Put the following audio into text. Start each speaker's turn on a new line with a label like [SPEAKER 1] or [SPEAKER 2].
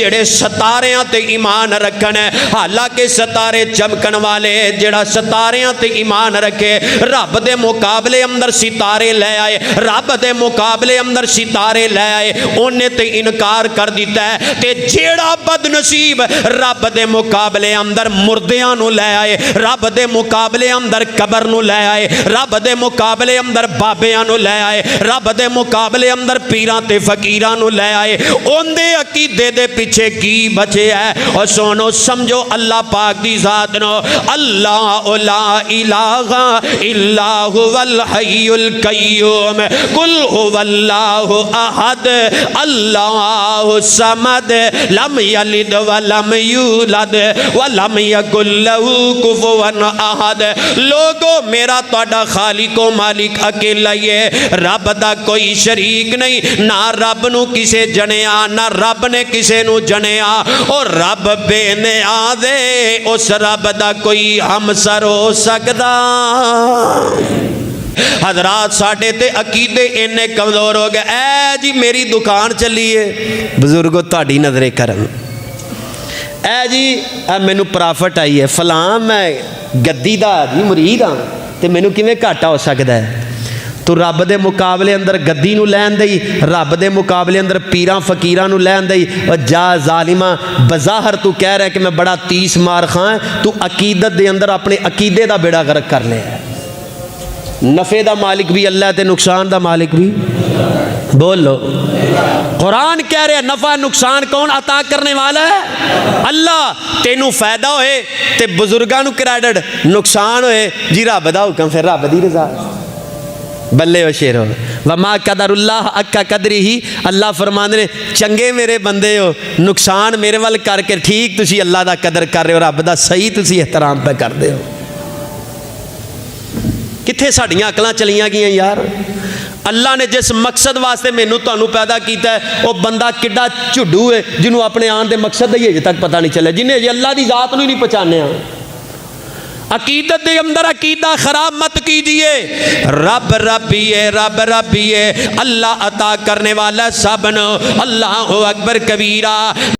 [SPEAKER 1] जेड़े सितारियां ते ईमान रखन। हालांकि सितारे चमकन वाले जेड़ा सितारियां ते ईमान रखे रब दे मुकाबले अंदर सितारे ले आए, रब दे मुकाबले अंदर सितारे ले आए, उन्हें ते इनकार कर दिता है। ते जेड़ा बदनसीब रब दे मुकाबले अंदर मुर्दियां नू ले आए, रब दे मुकाबले अंदर कबर नू ले आए, रब दे मुकाबले अंदर बाबियां नू ले आए, रब दे मुकाबले अंदर पीरां ते फकीरां नू ले आए, उनदे अकीदे दे पीछे की बचे है। और सुनो समझो अल्लाह पाक दी जात नो, अल्लाह ला इलाहा इल्ला हुवल हय्युल कय्यूम कुल हुवल्लाहु अहद अल्लाहु समद लम यलिद व लम यूलद व लम यकुल लहू कुफुवन अहद। लोगो मेरा तुहाडा खालिक व मालिक अकेला ही है, रब दा कोई शरीक नहीं, ना रब नू किसे जनिया ना रब ने किसे नू जनिया। और रब बेनियाज़े उस रब दा कोई हमसर हो सकदा। हजरात साडे ते अकीदे इन्ने कमजोर हो गए। ऐ जी मेरी दुकान चली है बुजुर्गो तुहाडी नजरे करम, ऐ जी मैनू प्रॉफिट आई है फलां मैं गद्दी दा जी मुरीद हाँ तो मैनू किवें घाटा हो सकता है। तू रब दे मुकाबले अंदर गद्दी नू लैन दई, रब दे मुकाबले अंदर पीरां फकीरां नू लैन दई। और जा जालिमा बज़ाहर तू कह रहा है कि मैं बड़ा 30 मार खां, तू अकीदत दे अंदर अपने अकीदे दा बेड़ा गर्क कर लिया। नफ़े दा मालिक भी अल्लाह ते नुकसान दा मालिक भी बोलो। कुरान कह रहे नफ़ा नुकसान कौन अता करने वाला है? अल्लाह। तेनू फायदा होए ते बुजुर्गां नू क्रेडिट, नुकसान होए जी रब दा हुक्म, फिर रब दी रज़ा। बल्ले ओ शेरो वमा कदरुल्लाह अक्का कदरी ही। अल्लाह फरमांदे ने चंगे मेरे बंदे हो, नुकसान मेरे वाल करके ठीक तुसी अल्लाह दा कदर कर रहे हो, रब दा सही तुसी एहतराम पे करदे हो। कित्थे साड़ियां अकलां चलियां गईयां यार। अल्लाह ने जिस मकसद वास्ते मैनू तुहानू पैदा किया है वह बंदा किड्डा झुड्डू है जिन्होंने अपने आने के मकसद ही अजे तक पता नहीं चलिया, जिन्हें अजे अल्लाह की जात नूं नहीं पहचानिया। अकीदत के अंदर अकीदा खराब मत कीजिए। रब रबी है, रब रबी है, अल्लाह अता करने वाला सब नो। अल्लाह अकबर कबीरा।